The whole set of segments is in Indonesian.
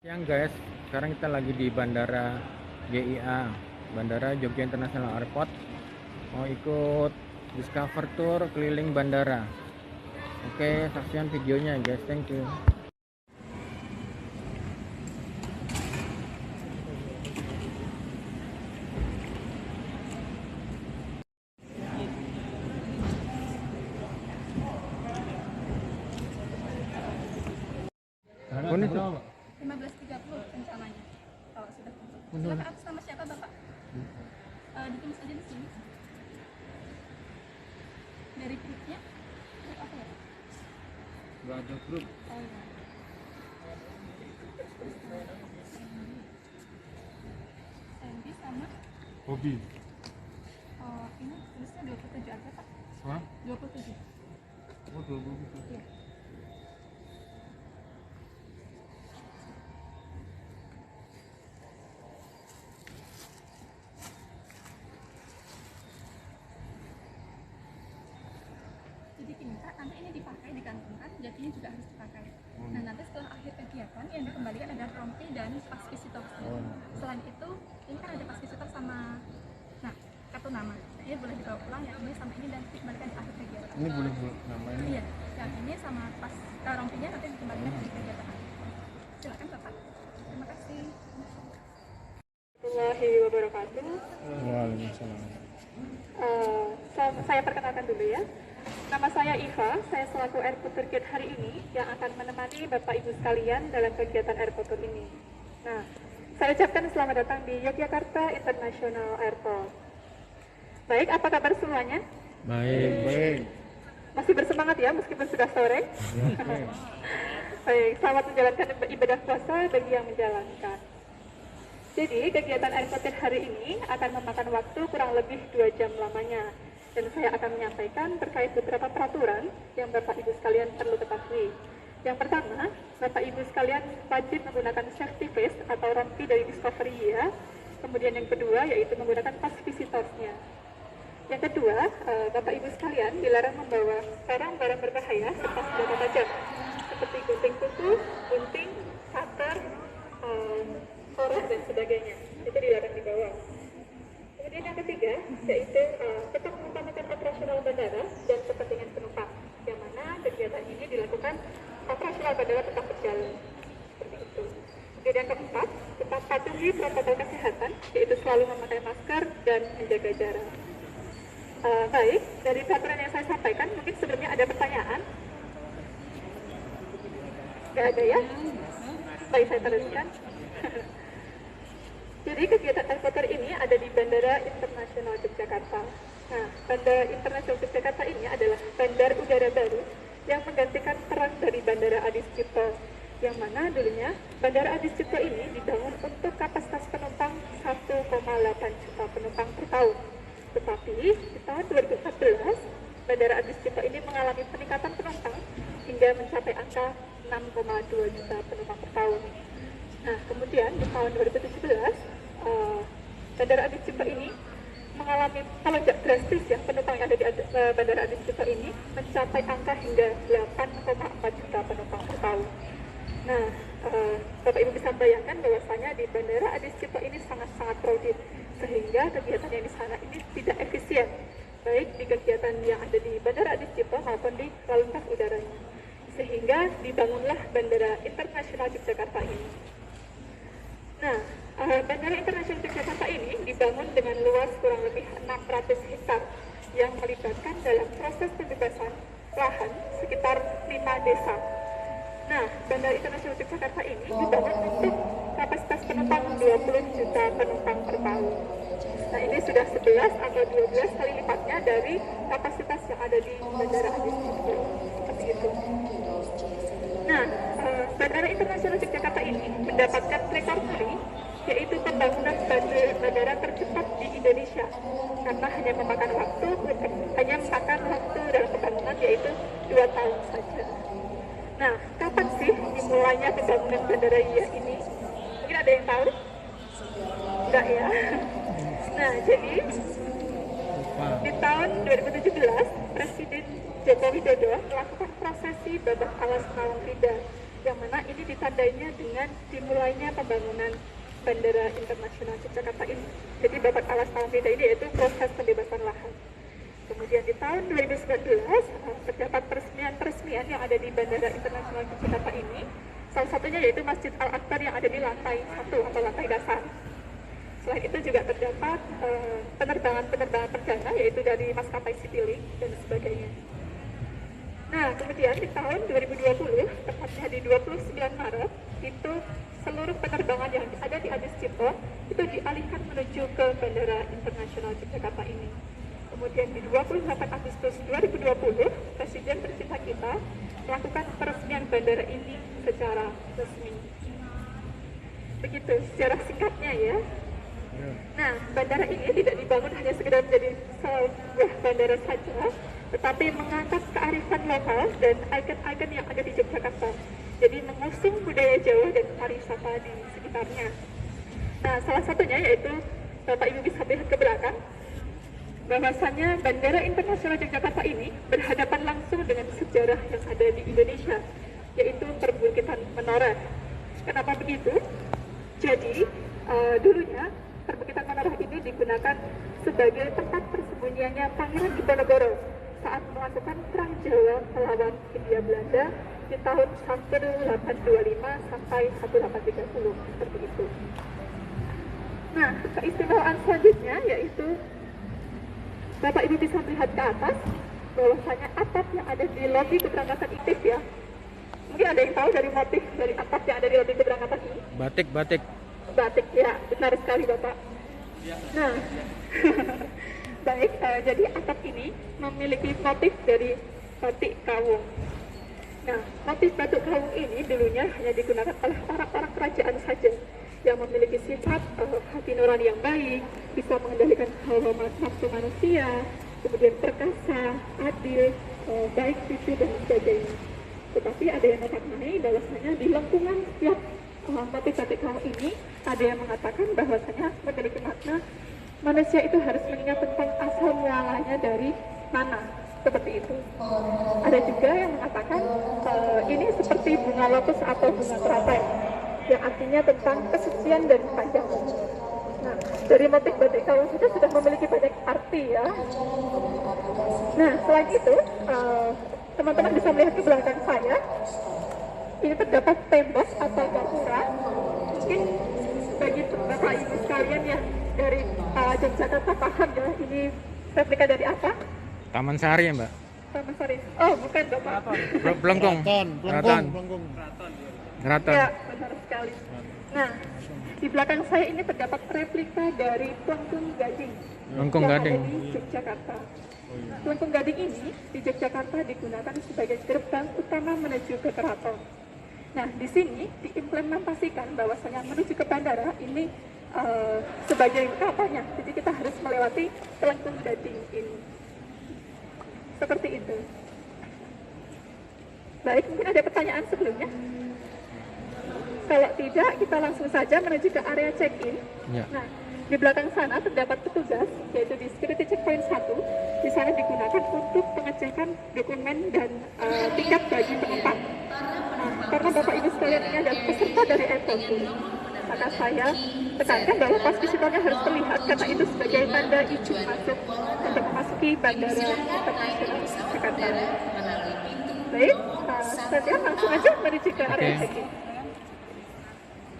Siang guys, sekarang kita lagi di Bandara GIA, Bandara Jogja International Airport. Mau ikut Discover Tour keliling bandara. Oke, saksikan videonya guys, thank you. Konnichiwa. 15.30 rencananya kalau sudah tutup. Silakan atas nama siapa Bapak? Ditulis aja di sini. Dari grupnya? Grup apa ya? Gak ada grup. Oh iya. Sandy sama Hobi. ini tulisnya 27 aja Pak. Hah? 27. Oh, 20 Iya. Jadi gini Kak, nanti ini dipakai, digantungkan, jadinya juga harus dipakai. Nah nanti setelah akhir kegiatan yang dikembalikan ada rompi dan pas visitor. Selain itu, ini kan ada pas visitor sama kartu nama. Nah, ini boleh dibawa pulang yang ini sama ini dan dikembalikan di akhir kegiatan. Ini boleh nama ini? Iya, yang ini sama pas rompinya nanti dikembalikan di kegiatan. Silakan Bapak. Terima kasih. Warahmatullahi wabarakatuh. Waalaikumsalam. Saya perkenalkan dulu ya. Nama saya Iva, saya selaku Airport Tour Guide hari ini yang akan menemani Bapak Ibu sekalian dalam kegiatan Airport Tour ini. Nah, saya ucapkan selamat datang di Yogyakarta International Airport. Baik, apa kabar semuanya? Baik. Masih bersemangat ya meskipun sudah sore? Baik, selamat menjalankan ibadah puasa bagi yang menjalankan. Jadi, kegiatan Airport Tour hari ini akan memakan waktu kurang lebih 2 jam lamanya. Dan saya akan menyampaikan terkait beberapa peraturan yang Bapak Ibu sekalian perlu ketahui. Yang pertama, Bapak Ibu sekalian wajib menggunakan safety vest atau rompi dari Discovery ya. Kemudian yang kedua yaitu menggunakan pas visitornya. Yang kedua, Bapak Ibu sekalian dilarang membawa barang-barang berbahaya serta senjata tajam seperti gunting kuku, gunting, cutter, korek dan sebagainya. Itu dilarang dibawa. Kemudian yang ketiga, yaitu tetap mengutamakan operasional bandara dan kepentingan penumpang, yang mana kegiatan ini dilakukan operasional bandara tetap berjalan. Seperti itu. Kemudian yang keempat, tetap patuhi protokol kesehatan, yaitu selalu memakai masker dan menjaga jarak. Baik, dari peraturan yang saya sampaikan, mungkin sebelumnya ada pertanyaan? Gak ada ya? Baik, saya teruskan. Jadi kegiatan Airport Tour ini ada di Bandara Internasional Yogyakarta. Nah, Bandara Internasional Yogyakarta ini adalah bandar udara baru yang menggantikan peran dari Bandara Adi Sucipto, yang mana dulunya Bandara Adi Sucipto ini dibangun untuk kapasitas penumpang 1,8 juta penumpang per tahun. Tetapi di tahun 2014, Bandara Adi Sucipto ini mengalami peningkatan penumpang hingga mencapai angka 6,2 juta penumpang per tahun. Nah, kemudian di tahun 2017, Bandara Adi Sucipto ini mengalami melonjak drastis ya, penumpang yang ada di Bandara Adi Sucipto ini mencapai angka hingga 8,4 juta penumpang per tahun. Nah, Bapak Ibu bisa bayangkan bahwasanya di Bandara Adi Sucipto ini sangat-sangat crowded, sehingga kegiatan yang di sana ini tidak efisien, baik di kegiatan yang ada di Bandara Adi Sucipto maupun di lalu lintas udaranya. Sehingga dibangunlah Bandara Internasional Yogyakarta ini. Nah, Bandara Internasional Yogyakarta ini dibangun dengan luas kurang lebih 600 hektar yang melibatkan dalam proses pembebasan lahan sekitar 5 desa. Nah, Bandara Internasional Yogyakarta ini dibangun untuk kapasitas penumpang 20 juta penumpang per tahun. Nah, ini sudah 11 atau 12 kali lipatnya dari kapasitas yang ada di Bandara Adi Sucipto. Seperti itu. Nah, Bandara Internasional Yogyakarta ini mendapatkan rekor muri, yaitu pembangunan bandara tercepat di Indonesia, karena hanya memakan waktu dalam pembangunan yaitu 2 tahun saja. Nah, kapan sih dimulainya pembangunan bandara ini? Mungkin ada yang tahu? Enggak ya? Nah, jadi di tahun 2017, Presiden Joko Widodo melakukan prosesi babak alas Nawang Rida yang mana ini ditandainya dengan dimulainya pembangunan Bandara Internasional Yogyakarta ini. Jadi babak alas tahun kita ini yaitu proses pembebasan lahan. Kemudian di tahun 2019 terdapat peresmian yang ada di Bandara Internasional Yogyakarta ini. Salah satunya yaitu Masjid Al-Akbar yang ada di lantai 1 atau lantai dasar. Selain itu juga terdapat penerbangan perdana yaitu dari maskapai Citylink dan sebagainya. Nah, kemudian di tahun 2020, tepatnya di 29 Maret, itu seluruh penerbangan yang ada di Adi Sucipto itu dialihkan menuju ke Bandara Internasional Yogyakarta ini. Kemudian di 28 Agustus 2020, Presiden tercinta kita melakukan peresmian bandara ini secara resmi. Begitu secara singkatnya ya. Nah, bandara ini tidak dibangun hanya sekedar menjadi sebuah bandara saja, tetapi mengangkat kearifan lokal dan ikon-ikon yang ada di Yogyakarta. Jadi mengusung budaya Jawa dan pariwisata di sekitarnya. Nah, salah satunya yaitu Bapak Ibu bisa lihat ke belakang, bahwasannya Bandara Internasional Yogyakarta ini berhadapan langsung dengan sejarah yang ada di Indonesia, yaitu perbukitan Menoreh. Kenapa begitu? Jadi, dulunya perbukitan Menoreh ini digunakan sebagai tempat persembunyiannya Pangeran Diponegoro saat melakukan perang Jawa melawan Hindia Belanda di tahun 1825 sampai 1830, seperti itu. Nah, keistimewaan selanjutnya yaitu Bapak Ibu bisa melihat ke atas bahwasanya atap yang ada di lobi keberangkatan aktif ya. Mungkin ada yang tahu dari motif dari atap yang ada di lobi keberangkatan ini? Batik. Batik, ya, benar sekali Bapak. Nah, baik, jadi atap ini memiliki motif dari batik kawung. Nah, motif batik kawung ini dulunya hanya digunakan oleh orang-orang kerajaan saja yang memiliki sifat hati nurani yang baik, bisa mengendalikan hawa nafsu manusia, kemudian perkasa, adil, baik sisi dan sebagainya. Tetapi ada yang memaknai bahwasanya di lengkungan setiap motif batik kawung ini ada yang mengatakan bahwasanya memiliki makna manusia itu harus mengingat tentang asal mualanya dari mana, seperti itu. Ada juga yang mengatakan ini seperti bunga lotus atau bunga teratai, yang artinya tentang kesucian dan kepanjangan. Nah, dari motif batik kawung itu sudah memiliki banyak arti ya. Nah, selain itu, teman-teman bisa melihat ke belakang saya, ini terdapat tembok atau gapura. Mungkin bagi Bapak Ibu sekalian yang dari Yogyakarta paham ya, ini replika dari apa? Taman Sari ya, Mbak? Taman Sari. Oh, bukan Bapak. Pelengkung. Keraton. Ya, benar sekali. Nah, di belakang saya ini terdapat replika dari Pelengkung Gading yang ada di Yogyakarta. Pelengkung Gading ini di Yogyakarta digunakan sebagai gerbang utama menuju ke keraton. Nah, di sini diimplementasikan bahwasanya menuju ke bandara ini sebagai kapalnya. Jadi kita harus melewati Pelengkung Gading ini. Seperti itu. Baik, mungkin ada pertanyaan sebelumnya? Kalau tidak, kita langsung saja menuju ke area check-in. Ya. Nah, di belakang sana terdapat petugas, yaitu di security checkpoint 1. Di sana digunakan untuk pengecekan dokumen dan tiket bagi penumpang. Nah, karena Bapak Ibu sekalian ini adalah peserta dari airport ini, maka saya tekankan bahwa pas visitornya harus terlihat, karena itu sebagai tanda izin masuk untuk memasuki Bandara Internasional Jakarta. Baik, saya langsung aja menuju ke area check-in.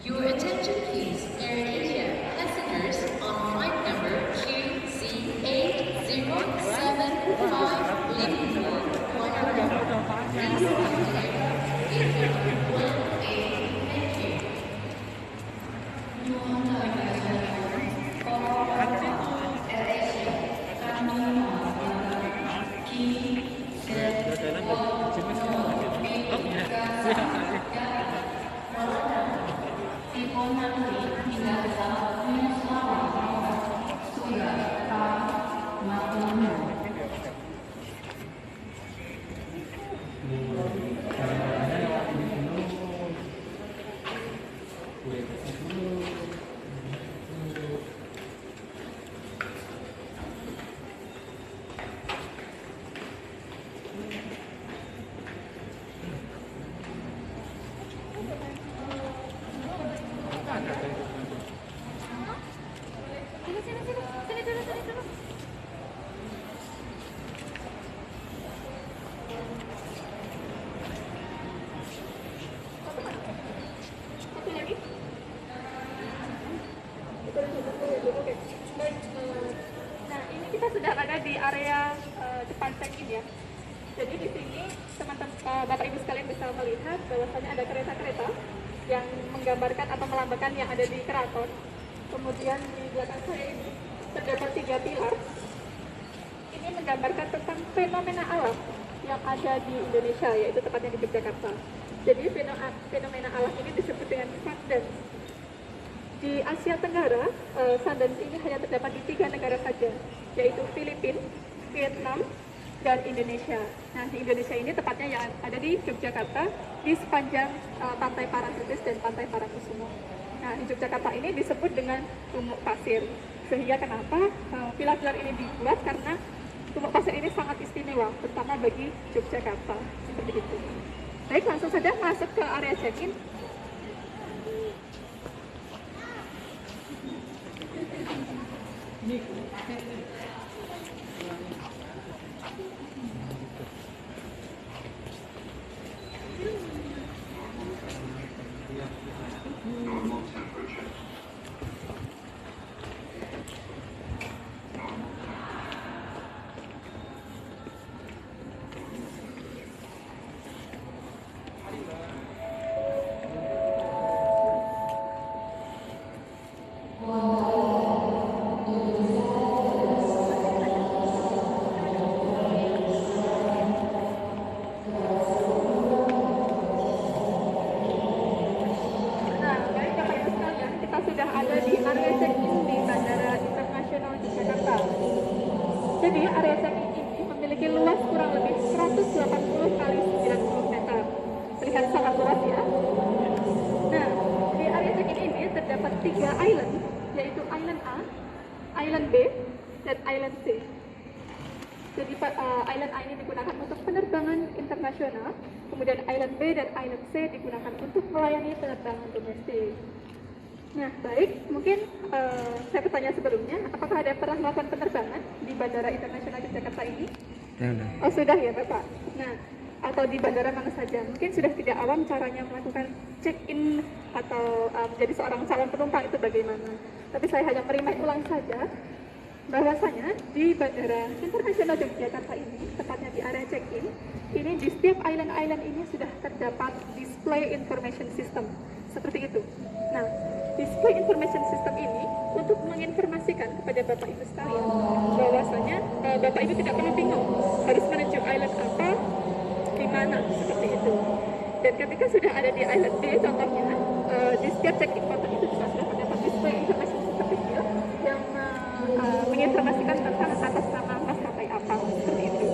Your attention please, Air India passengers on flight number QC8075 leaving Kuala Lumpur. Please contact Gate 1A. Thank you. check-in ya. Jadi di sini teman-teman Bapak Ibu sekalian bisa melihat bahwasanya ada kereta-kereta yang menggambarkan atau melambangkan yang ada di keraton. Kemudian di belakang saya ini terdapat 3 pilar. Ini menggambarkan tentang fenomena alam yang ada di Indonesia, yaitu tepatnya di Yogyakarta. Jadi fenomena alam ini disebut dengan Sundance. Di Asia Tenggara, Sundance ini hanya terdapat di 3 negara saja, yaitu Filipina, Vietnam, dan Indonesia. Nah, di Indonesia ini tepatnya yang ada di Yogyakarta, di sepanjang Pantai Parangtritis dan Pantai Parangkusumo. Nah, di Yogyakarta ini disebut dengan Tumuk Pasir. Sehingga kenapa pilar-pilar ini dibuat, karena Tumuk Pasir ini sangat istimewa, terutama bagi Yogyakarta. Seperti itu. Baik, langsung saja masuk ke area check-in. Jadi area check-in ini memiliki luas kurang lebih 180 kali 90 meter. Terlihat sangat luas ya. Nah, di area check-in ini terdapat 3 island, yaitu Island A, Island B, dan Island C. Jadi Island A ini digunakan untuk penerbangan internasional, kemudian Island B dan Island C digunakan untuk melayani penerbangan domestik. Nah, baik, mungkin saya bertanya sebelumnya, apakah ada pernah melakukan penerbangan di Bandara Internasional Yogyakarta ini? Ya, Oh, sudah ya, Bapak. Nah, atau di bandara mana saja? Mungkin sudah tidak awam caranya melakukan check-in atau menjadi seorang calon penumpang itu bagaimana. Tapi saya hanya merimain ulang saja, bahwasanya di Bandara Internasional Yogyakarta ini, tepatnya di area check-in, ini di setiap island-island ini sudah terdapat display information system. Seperti itu. Nah, display information system ini untuk menginformasikan kepada Bapak Ibu sekalian bahwasanya Bapak Ibu tidak perlu bingung harus menuju island apa, di mana, seperti itu. Dan ketika sudah ada di island B contohnya, di setiap check-in counter itu juga sudah terdapat display information system kecil yang menginformasikan tentang atas nama maskapai apa, seperti itu.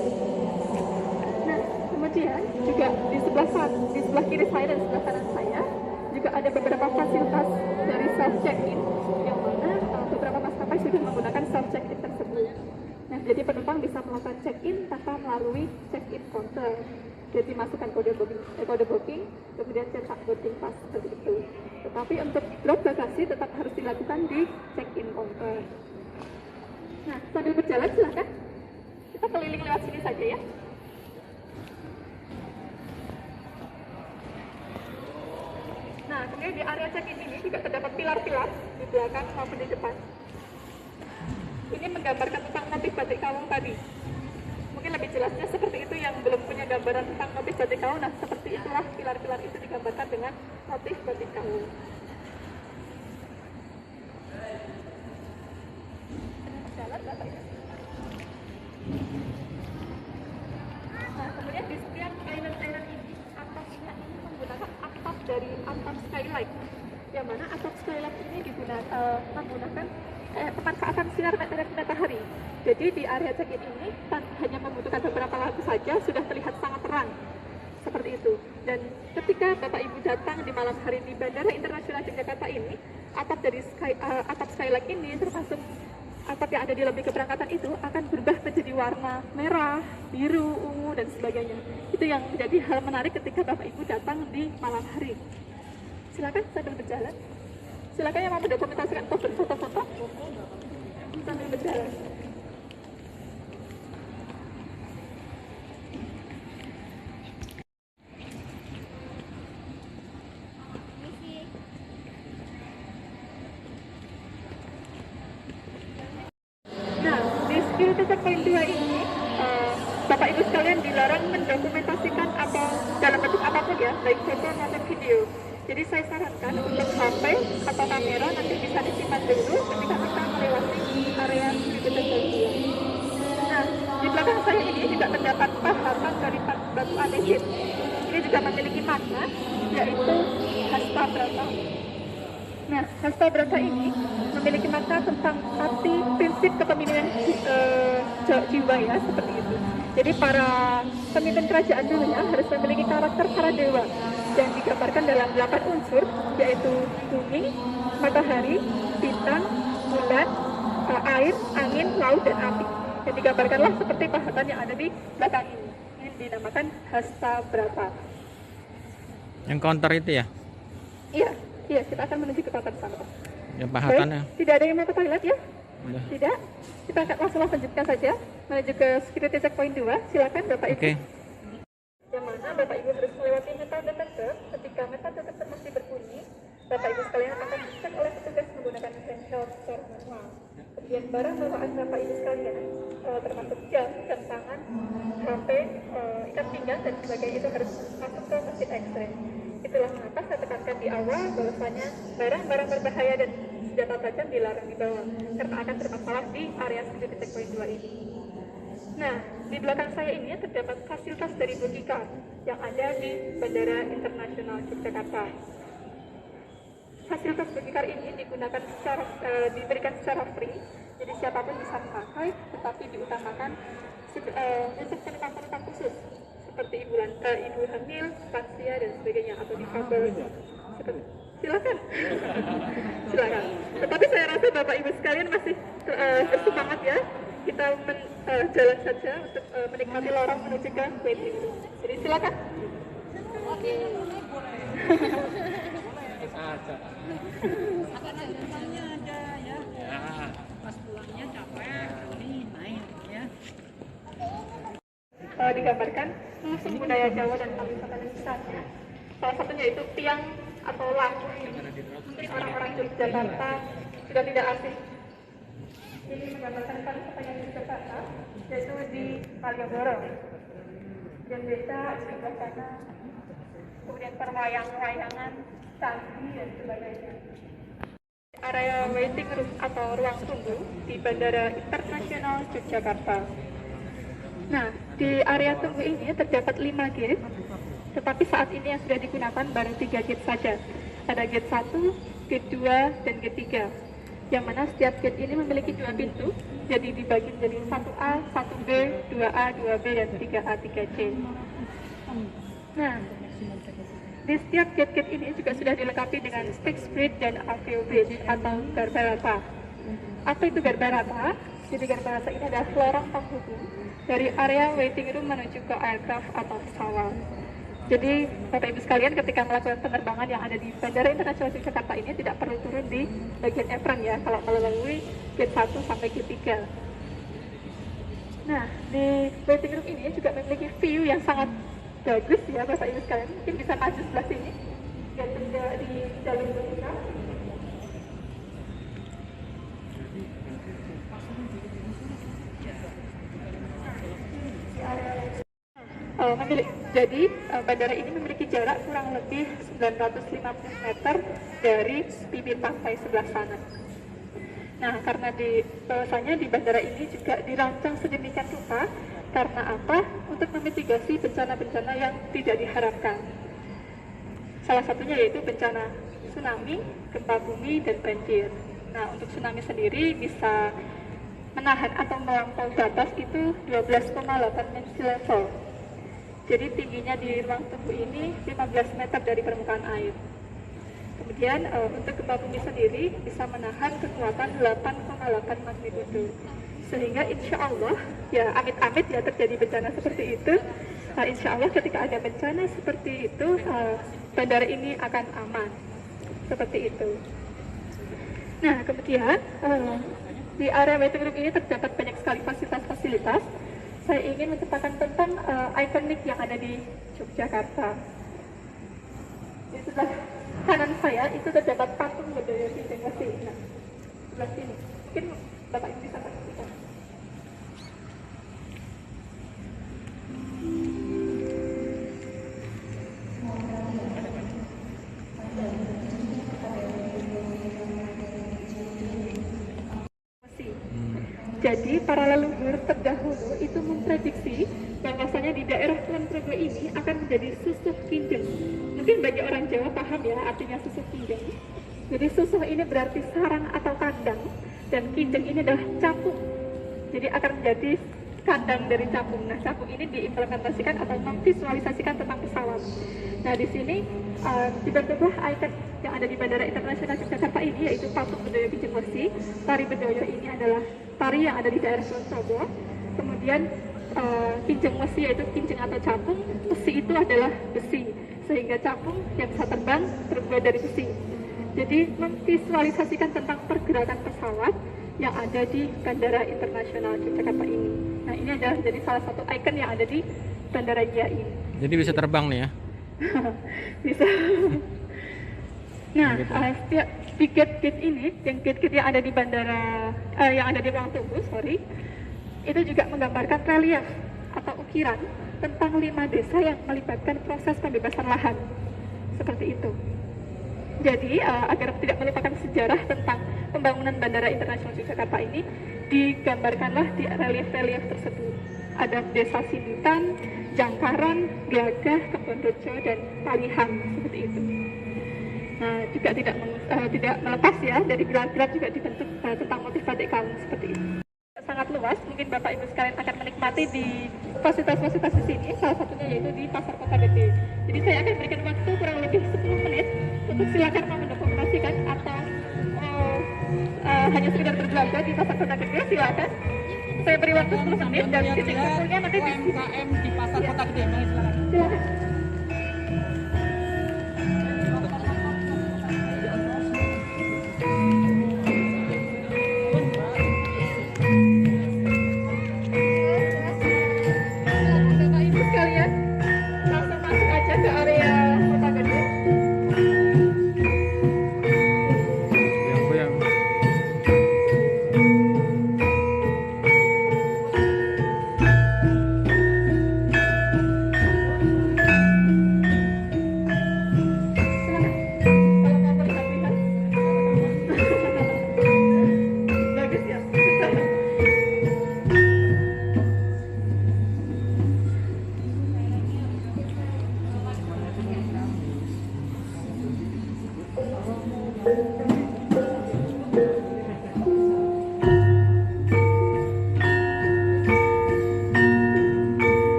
Nah, kemudian juga di sebelah kiri saya dan sebelah kanan saya juga ada beberapa fasilitas dari self check-in yang mana beberapa maskapai sudah menggunakan self check-in tersebut. Nah, jadi penumpang bisa melakukan check-in tanpa melalui check-in counter. Jadi masukkan kode booking, kemudian cetak boarding pass seperti itu. Tetapi untuk drop bagasi tetap harus dilakukan di check-in counter. Nah, sambil berjalan silahkan kita keliling lewat sini saja ya. Nah, kemudian di area check-in ini juga terdapat pilar-pilar di belakang maupun di depan. Ini menggambarkan tentang motif batik kawung tadi. Mungkin lebih jelasnya seperti itu yang belum punya gambaran tentang motif batik kawung. Nah, seperti itulah pilar-pilar itu digambarkan dengan motif batik kawung. Nah, kemudian di setiap island-island ini atapnya ini menggunakan atap dari atap skylight, yang mana atap skylight ini menggunakan pemanfaatan sinar matahari. Jadi di area check-in ini hanya membutuhkan beberapa lampu saja sudah terlihat sangat terang, seperti itu. Dan ketika Bapak Ibu datang di malam hari di Bandara Internasional Yogyakarta ini, atap dari atap skylight ini termasuk atap yang ada di lobi keberangkatan itu akan berubah menjadi warna merah, biru, ungu, dan sebagainya. Itu yang menjadi hal menarik ketika Bapak Ibu datang di malam hari. Silakan sambil berjalan. Silakan yang mau mendokumentasikan atau berfoto-foto sambil berjalan. Nah, di security checkpoint 2 ini Bapak Ibu sekalian dilarang mendokumentasikan atau dalam bentuk apapun ya, baik foto maupun video. Jadi saya sarankan untuk HP atau kamera nanti bisa disimpan dulu ketika kita melewati area deteksi. Nah, di belakang saya ini juga terdapat pahatan dari batu andesit. Ini juga memiliki makna, yaitu hasta brata. Nah, hasta brata ini memiliki makna tentang arti prinsip kepemimpinan jiwa ya, seperti itu. Jadi para pemimpin kerajaan dulunya harus memiliki karakter para dewa yang digambarkan dalam 8 unsur, yaitu bumi, matahari, bintang, bulan, air, angin, laut, dan api. Dan digambarkanlah seperti pahatan yang ada di belakang ini. Ini dinamakan hasta brata. Yang counter itu ya? Iya, kita akan menuju ke kota sana. Yang pahatannya? Baik, tidak ada yang mau ke toilet ya? Udah. Tidak? Kita akan langsung lanjutkan saja menuju ke security checkpoint 2. Silakan Bapak Ibu. Oke. Yang mana Bapak Ibu harus melewati metal detector. Ketika metal detector masih berbunyi, Bapak Ibu sekalian akan dicek oleh petugas menggunakan sensor secara manual. Kemudian barang bawaan Bapak Ibu sekalian, termasuk jam tangan, HP, ikat pinggang dan sebagainya itu harus masuk ke mesin X-ray. Itulah mengapa saya tekankan di awal bahwasanya barang-barang berbahaya dan senjata tajam dilarang dibawa karena akan bermasalah di area security checkpoint 2 ini. Nah, di belakang saya ini terdapat fasilitas dari Bogika yang ada di Bandara Internasional Yogyakarta. Fasilitas Bogikar ini diberikan secara free, jadi siapapun bisa memakai, tetapi diutamakan untuk penumpang-penumpang khusus seperti ibu hamil, lansia dan sebagainya atau difabel. Silakan. Silakan. Tetapi saya rasa Bapak Ibu sekalian masih bersemangat ya. Kita jalan saja untuk menikmati lorong menuju ke waiting room. Jadi silakan. Oke. Agak jalan-jalannya ada ya. Pas pulangnya capek, ini main ya. Digambarkan musim budaya Jawa dan pariwisata Indonesia. Salah satunya itu tiang atau lampu. Mungkin orang-orang Yogyakarta sudah tidak asing. Ini menggambarkan pariwisata yang di Yogyakarta, yaitu di Malioboro. Dan desa di sebelah sana, kemudian perwayang-wayangan, candi dan sebagainya. Area waiting room atau ruang tunggu di Bandara Internasional Yogyakarta. Nah, di area tunggu ini terdapat 5 gate, tetapi saat ini yang sudah digunakan baru 3 gate saja. Ada gate 1, gate 2, dan gate 3. Yang mana setiap gate ini memiliki 2 pintu, jadi dibagi menjadi 1A, 1B, 2A, 2B, dan 3A, 3C. Nah, di setiap gate-gate ini juga sudah dilengkapi dengan fixed bridge dan AVO bridge atau garbarata. Apa itu garbarata? Jadi garbarata ini adalah lorong penghubung dari area waiting room menuju ke aircraft atau pesawat. Jadi Bapak Ibu sekalian ketika melakukan penerbangan yang ada di Bandara Internasional Yogyakarta ini tidak perlu turun di bagian apron ya kalau melalui gate 1 sampai gate 3. Nah, di waiting room ini juga memiliki view yang sangat bagus ya Bapak Ibu sekalian. Mungkin bisa maju sebelah sini. Dan juga di jalur kita. Jadi bandara ini memiliki jarak kurang lebih 950 meter dari bibir pantai sebelah sana. Nah, karena bahwasanya di bandara ini juga dirancang sedemikian rupa karena apa? Untuk memitigasi bencana-bencana yang tidak diharapkan. Salah satunya yaitu bencana tsunami, gempa bumi, dan banjir. Nah, untuk tsunami sendiri bisa menahan atau melampaui batas itu 12,8 sea level. Jadi tingginya di ruang tunggu ini 15 meter dari permukaan air. Kemudian untuk gempa bumi sendiri bisa menahan kekuatan 8,8 magnitudo. Sehingga insya Allah, ya amit-amit ya terjadi bencana seperti itu. Insya Allah ketika ada bencana seperti itu, bandara ini akan aman. Seperti itu. Nah kemudian di area waiting room ini terdapat banyak sekali fasilitas-fasilitas. Saya ingin menceritakan tentang ikonik yang ada di Yogyakarta. Di sebelah kanan saya itu terdapat patung berdaya tinggi. Nah, sebelah sini. Mungkin Bapak Ibu bisa saksikan. Jadi para leluhur terdahulu itu memprediksi bahwasanya di daerah Kulon Progo ini akan menjadi susuh kinjeng. Mungkin bagi orang Jawa paham ya artinya susuh kinjeng. Jadi susuh ini berarti sarang atau kandang, dan kinjeng ini adalah capung. Jadi akan menjadi kandang dari capung. Nah, capung ini diimplementasikan atau memvisualisasikan tentang pesawat. Nah, di sini dibentuklah ikon yang ada di Bandara Internasional Yogyakarta ini, yaitu patung Bedoyo Kinjeng Wesi. Tari Bedoyo ini adalah tari yang ada di daerah Kulon Progo. Kemudian Kinjeng Wesi yaitu kinjeng atau capung, wesi itu adalah besi, sehingga capung yang bisa terbang terbuat dari besi. Jadi memvisualisasikan tentang pergerakan pesawat yang ada di Bandara Internasional Yogyakarta ini. Nah, ini adalah jadi salah satu ikon yang ada di Bandara GII. Jadi bisa terbang nih ya? Bisa. Nah, setiap di gate-gate ini, yang gate-gate yang ada di bandara, yang ada di ruang tunggu, itu juga menggambarkan relief atau ukiran tentang 5 desa yang melibatkan proses pembebasan lahan. Seperti itu. Jadi, agar tidak melupakan sejarah tentang pembangunan Bandara Internasional Yogyakarta ini, digambarkanlah di relief-relief tersebut. Ada desa Sindutan, Jangkaran, Glagah, Kebonrejo, dan Palihan, seperti itu. Nah, juga tidak melepas ya, dari gelar-gelar juga dibentuk tentang motif batik kaum seperti itu. Sangat luas, mungkin Bapak Ibu sekalian akan menikmati di fasilitas-fasilitas di sini, salah satunya yaitu di Pasar Kota Gede. Jadi saya akan berikan waktu kurang lebih 10 menit untuk silakan mau mendokumentasikan atau hanya sekedar berbelanja di Pasar Kota Gede, silakan. Saya beri waktu 10 menit dan titik kumpulnya nanti di UMKM di Pasar Kota Gede. Silakan. Silakan. Bapak Ibu sekalian, langsung masuk aja ke area Kota Gede. Yang Bagus ya.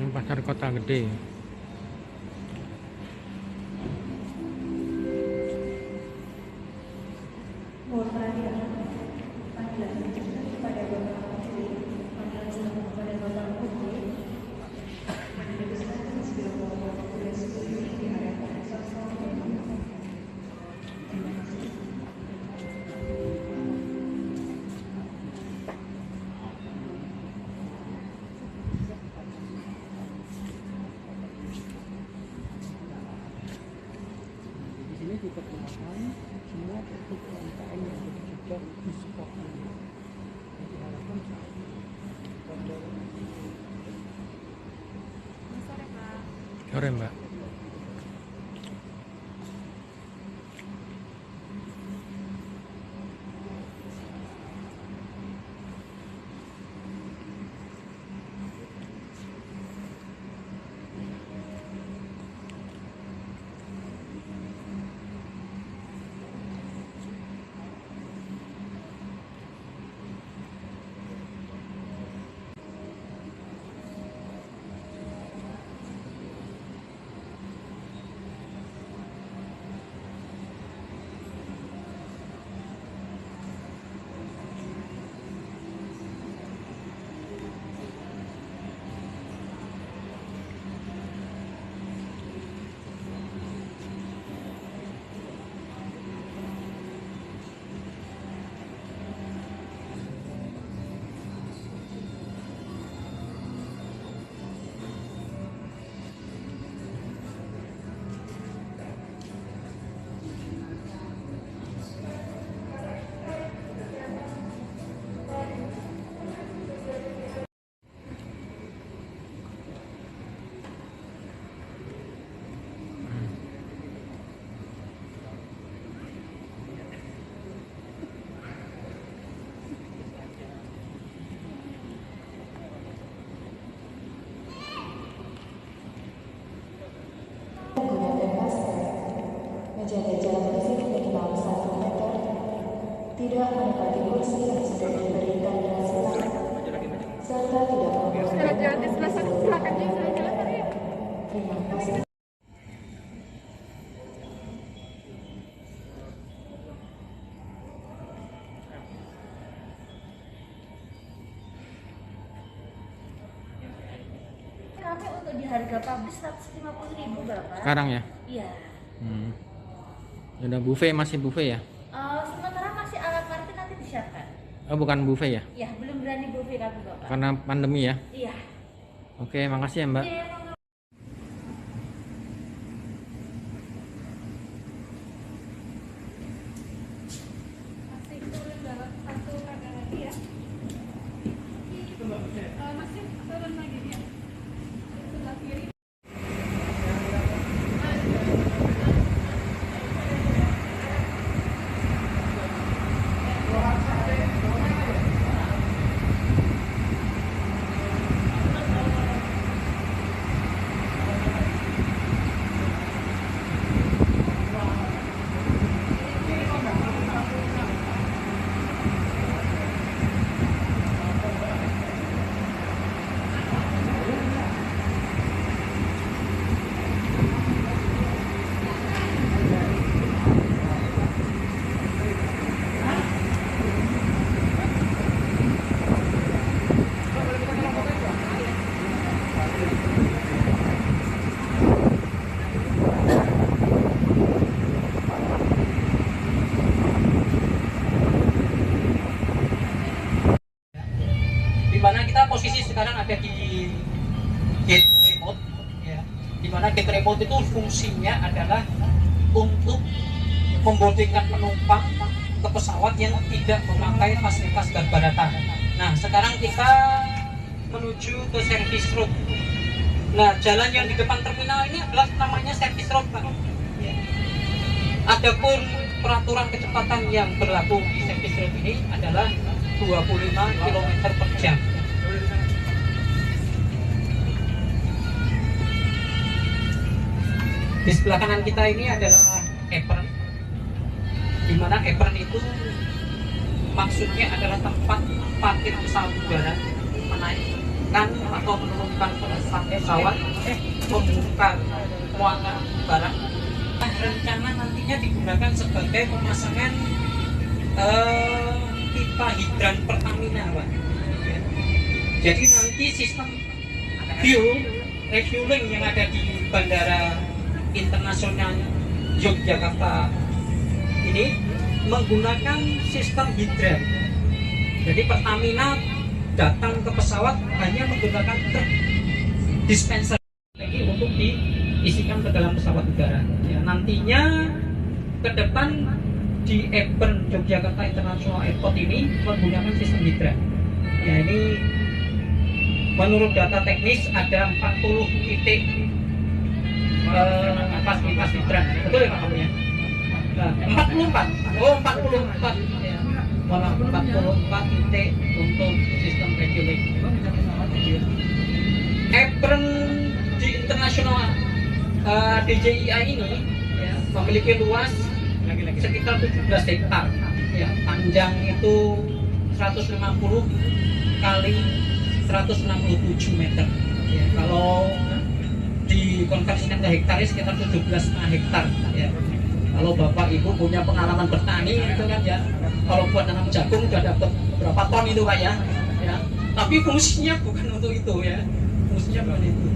Ini Pasar Kota Gede. Di sini diperkenalkan semua produk UMKM yang ada di Jogja di support. Jadi harapan Sore Mbak. tidak menempati kursi yang sudah diberi tanda silakan, serta tidak Surat jalan di sebelah sana, silakan ya, saya jelaskan ya. Terima kasih. Kami untuk di harga publish 150.000 Bapak. Sekarang ya? Iya. Udah buffet, masih buffet ya? Sementara masih alat parkir nanti disiapkan. Oh, bukan buffet ya? Ya, belum berani buffet kami Bapak. Karena pandemi ya? Iya. Oke, makasih ya Mbak. Iya, Masih turun dalam satu kata lagi ya. Masih turun lagi ya. Sebelah kiri. Di mana kita posisi sekarang ada di gate remote ya. Di mana gate remote itu fungsinya adalah untuk memboardingkan penumpang ke pesawat yang tidak memakai fasilitas daratan. Nah, sekarang kita menuju ke service road. Nah, jalan yang di depan terminal ini adalah namanya service road, Pak. Ya. Adapun peraturan kecepatan yang berlaku di service road ini adalah 25 km per jam. Di sebelah kanan kita ini adalah apron, di mana apron itu maksudnya adalah tempat parkir pesawat udara, menaikkan atau menurunkan pesawat, membuka muatan barang. Rencana nantinya digunakan sebagai pemasangan pipa hidran Pertamina, Pak. Jadi nanti sistem refueling yang ada di Bandara Internasional Yogyakarta ini menggunakan sistem hidran. Jadi Pertamina datang ke pesawat hanya menggunakan truk dispenser lagi untuk diisikan ke dalam pesawat udara. Ya, nantinya ke depan di apron Yogyakarta International Airport ini menggunakan sistem hidran. Ya, ini menurut data teknis ada 40 titik fasilitas hidran. Betul ya Pak kamu ya? Nah, 44. Oh, 44 ya. 44 titik untuk sistem refueling. Apron di internasional DJIA ini ya, memiliki luas sekitar 17 hektar ya, panjang itu 150 kali 167 meter ya, kalau dikonversikan ke hektar sekitar 17,5 hektar ya. Kalau Bapak Ibu punya pengalaman bertani itu kan ya, kalau buat nanam jagung udah dapat berapa ton itu Pak ya, ya. Tapi fungsinya bukan untuk itu ya, fungsinya bukan itu.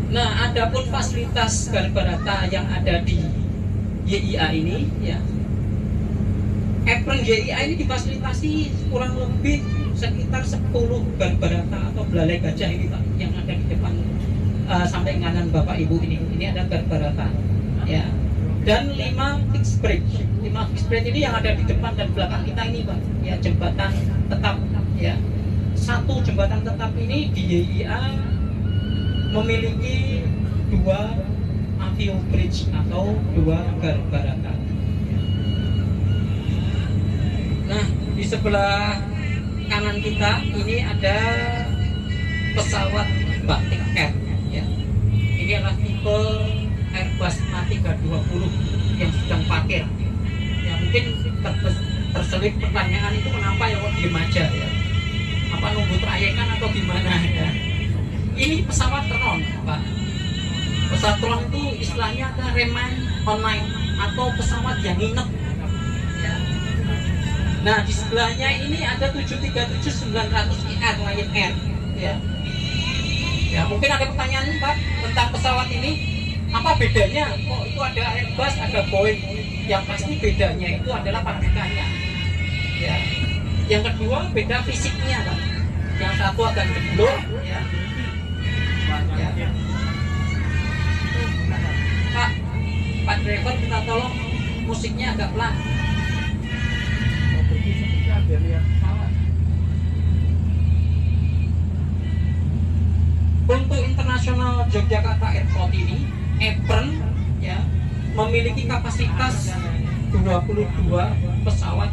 Nah, adapun fasilitas garbarata yang ada di YIA ini ya, apron YIA ini difasilitasi kurang lebih sekitar 10 garbarata atau belalai gajah ini Pak, yang ada di depan sampai kanan Bapak Ibu ini ada garbarata ya, dan 5 fixed bridge. 5 fixed bridge ini yang ada di depan dan belakang kita ini Pak ya, jembatan tetap ya. Satu jembatan tetap ini di YIA memiliki 2 avio bridge atau 2 garbarata. Nah, di sebelah kanan kita ini ada pesawat Batik Air ya. Ini adalah tipe Airbus A320 yang sedang parkir ya, mungkin terselip pertanyaan itu kenapa ya kok diem aja ya? Apa nunggu trayekan atau gimana ya? Ini pesawat drone, Pak. Pesawat drone itu istilahnya ada reman online atau pesawat yang nginep. Ya. Nah di sebelahnya ini ada 737-900ER Lion Air. Ya. Ya mungkin ada pertanyaan Pak tentang pesawat ini. Apa bedanya? Kok itu ada Airbus, ada Boeing? Yang pasti bedanya itu adalah pabrikannya. Ya. Yang kedua beda fisiknya Pak. Yang satu agak jeblok, ya. Ya. Pak driver kita tolong musiknya agak pelan. Untuk Internasional Yogyakarta Airport ini, apron ya memiliki kapasitas 22 pesawat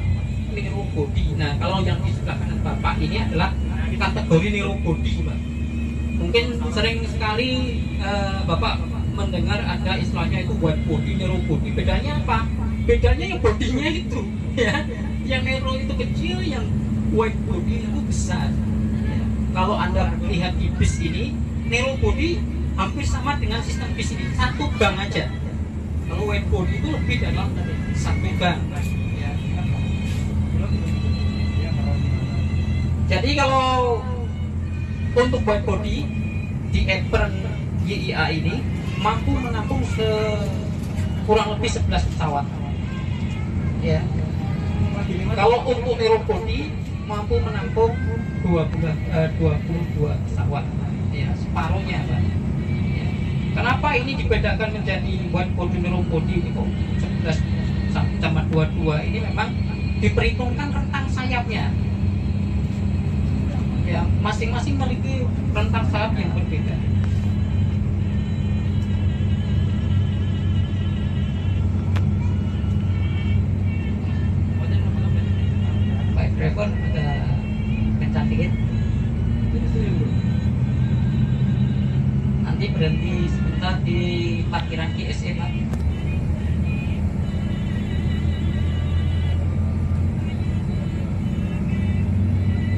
narrow body. Nah, kalau yang di sebelah kanan Bapak ini adalah kategori narrow body, Pak. Mungkin sering sekali Bapak mendengar ada istilahnya itu wide body, narrow body. Bedanya apa? Bedanya yang bodinya itu, ya. Yang narrow itu kecil, yang wide body itu besar. Ya. Kalau Anda lihat di bis ini, narrow body hampir sama dengan sistem bis ini, satu bank aja. Kalau wide body itu lebih dalam satu bank. Ya. Jadi kalau untuk wide body di apron YIA ini mampu menampung kurang lebih 11 pesawat. Ya. Kalau untuk narrow body mampu menampung 22 pesawat. Ya, separuhnya, Pak. Ya. Kenapa ini dibedakan menjadi wide body narrow body ini kok 11 sama 22? Ini memang diperhitungkan rentang sayapnya. Ya, masing-masing memiliki rentang sayap yang berbeda. Baik driver agak kencang dikit. Nanti berhenti sebentar di parkiran GSE, Pak.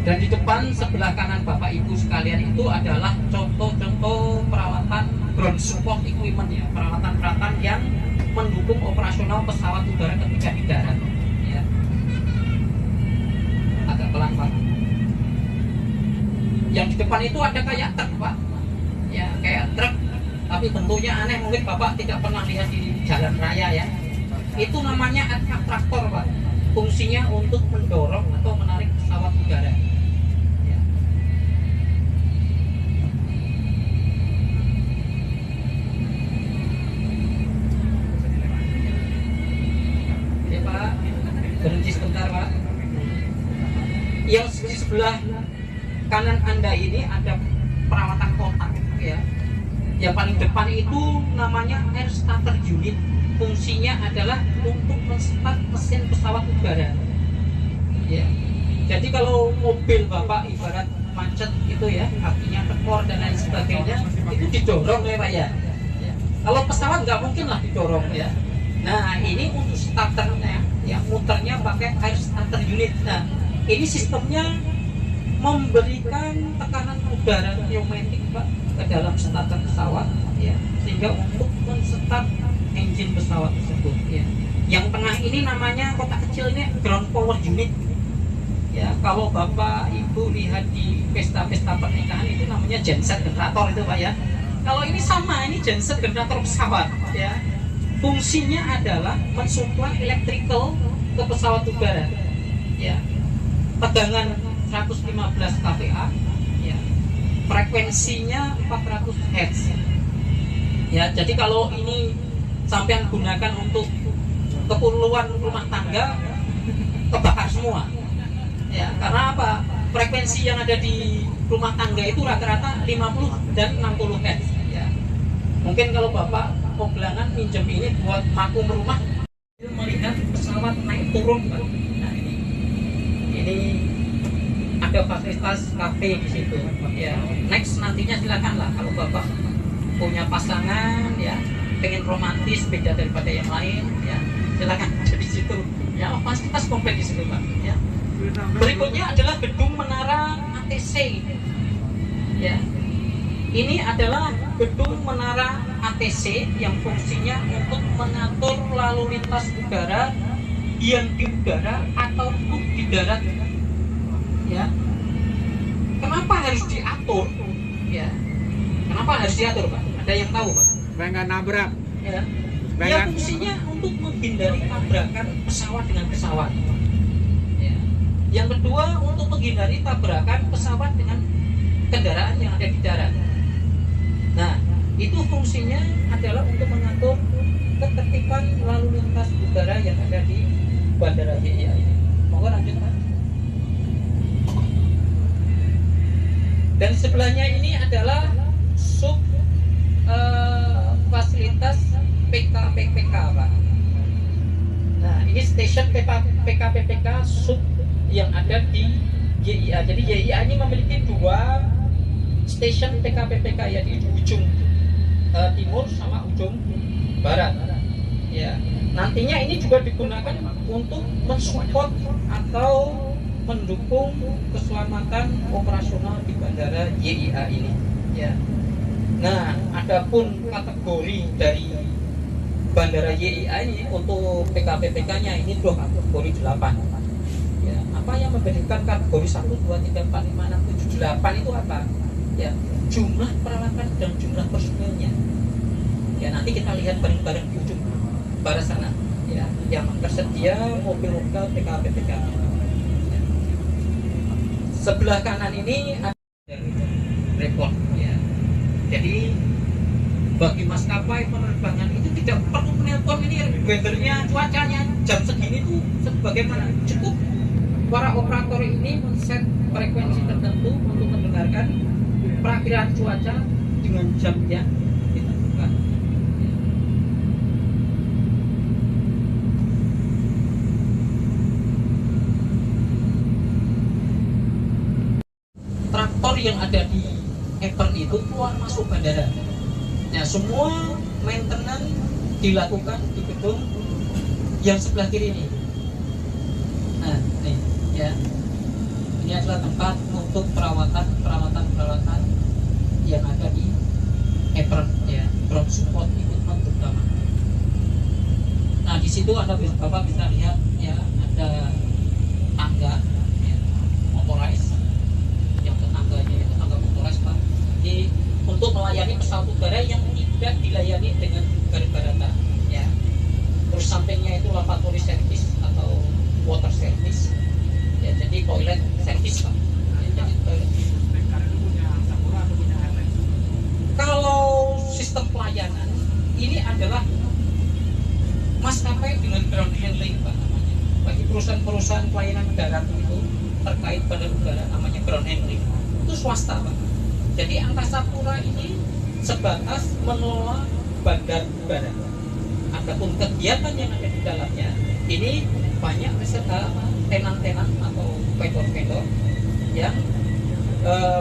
Dan di depan sebelah kanan Bapak Ibu sekalian itu adalah contoh-contoh perawatan ground support equipment ya, peralatan-peralatan yang mendukung operasional pesawat udara ketika di darat. Ya. Agak pelan Pak. Yang di depan itu ada kayak truk Pak. Ya kayak truk, tapi bentuknya aneh, mungkin Bapak tidak pernah lihat di jalan raya ya. Itu namanya traktor Pak. Fungsinya untuk mendorong atau menarik pesawat udara. Berhenti sebentar Pak. Yang di sebelah kanan Anda ini ada perawatan kotak ya. Yang paling depan itu namanya air starter unit. Fungsinya adalah untuk menstart mesin pesawat udara. Ya. Jadi kalau mobil Bapak ibarat macet itu ya, kakinya tekor dan lain sebagainya, itu didorong ya Pak ya. Ya. Kalau pesawat nggak mungkin lah didorong ya. Nah ini untuk starternya, ya muternya pakai air starter unit. Nah ini sistemnya memberikan tekanan udara pneumatik Pak ke dalam starter pesawat, ya, sehingga untuk menstart engine pesawat tersebut. Ya. Yang tengah ini namanya kotak kecil ini ground power unit. Ya kalau Bapak Ibu lihat di pesta-pesta pernikahan itu namanya genset generator itu Pak ya. Kalau ini sama, ini genset generator pesawat. Ya. Fungsinya adalah mensuplai electrical ke pesawat udara. Ya. Tegangan 115 kPa, ya. Frekuensinya 400 Hz. Ya, jadi kalau ini sampean gunakan untuk keperluan rumah tangga, kebakar semua. Ya, karena apa? Frekuensi yang ada di rumah tangga itu rata-rata 50 dan 60 Hz. Ya. Mungkin kalau Bapak mau belangan minjem ini buat makum rumah, melihat pesawat naik turun Pak. Nah ini ada fasilitas kafe di situ. Ya, next nantinya silakan lah kalau Bapak punya pasangan ya, pengen romantis beda daripada yang lain ya, silakan ada di situ. Ya, fasilitas komplit di situ Pak. Ya. Berikutnya adalah gedung menara ATC. Ya. Ini adalah gedung menara ATC yang fungsinya untuk mengatur lalu lintas udara yang di udara ataupun di darat. Ya. Kenapa harus diatur? Ya. Kenapa harus diatur, Pak? Ada yang tahu, Pak? Supaya nggak nabrak. Ya. Supaya Ya nggak- fungsinya untuk menghindari tabrakan pesawat dengan pesawat. Ya. Yang kedua untuk menghindari tabrakan pesawat dengan kendaraan yang ada di darat. Nah, itu fungsinya adalah untuk mengatur ketertiban lalu lintas udara yang ada di Bandara JIA ini. Monggo lanjut Pak. Dan sebelahnya ini adalah sub fasilitas PKPPK Pak. Nah ini stasiun PKPPK sub yang ada di JIA. Jadi JIA ini memiliki dua stasiun PKPPK, ya di ujung timur sama ujung barat. Ya, nantinya ini juga digunakan untuk mensupport atau mendukung keselamatan operasional di bandara JIA ini. Ya. Nah, adapun kategori dari bandara JIA ini untuk PKPPK-nya ini tuh kategori 8. Ya, apa yang membedakan kategori 1, 2, 3, 4, 5, 6, 7, 8 itu apa? Ya, jumlah peralatan dan jumlah personilnya. Ya, nanti kita lihat bareng-bareng di ujung barat sana. Ya, yang tersedia mobil-mobil PKPPK. Ya. Sebelah kanan ini ada report. Ya. Jadi bagi maskapai penerbangan itu tidak perlu menelpon ini weathernya, cuacanya jam segini tuh sebagaimana, cukup para operator ini men-set frekuensi tertentu untuk mendengarkan perakiraan cuaca dengan jam yang ditentukan. Traktor yang ada di apron itu keluar masuk bandara. Nah, semua maintenance dilakukan di gedung yang sebelah kiri ini. Nah, nih, ya. Ini adalah tempat untuk peralatan yang ada di apron, ya, ground support equipment terutama. Nah, di situ Bapak bisa lihat, ya, ada tangga, ya, motorized. Yang tetangganya itu tangga motorized, Pak. Jadi untuk melayani pesawat udara yang tidak dilayani dengan garis daratan, ya. Terus sampingnya itu lavatory service atau water service, ya, jadi toilet service Pak. Ya, jadi toilet. Kalau sistem pelayanan ini adalah maskapai dengan ground handling Pak namanya. Bagi perusahaan-perusahaan pelayanan darat itu terkait bandar udara namanya ground handling itu swasta Pak. Jadi Angkasa Pura ini sebatas mengelola bandar udara. Adapun kegiatan yang ada di dalamnya ini banyak tenan-tenan atau vendor-vendor yang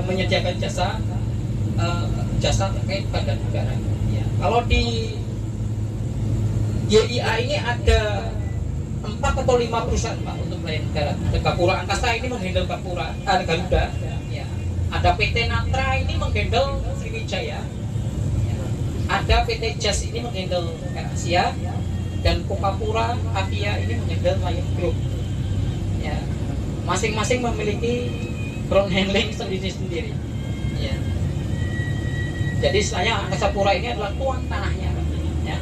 menyediakan jasa terkait bandar udara. Ya. Kalau di JIA ini ada 4 atau 5 perusahaan Pak untuk pelayanan darat. Ada Gapura Angkasa ini menghandle Garuda. Ya. Ada PT Natra ini menghandle Sriwijaya. Ya. Ada PT Jas ini menghandle Asia. Dan Kokapura Avia ini menghandle Lion Group. Ya. Masing-masing memiliki ground handling sendiri-sendiri. Ya. Jadi saya Angkasa Pura ini adalah tuan tanahnya, ya.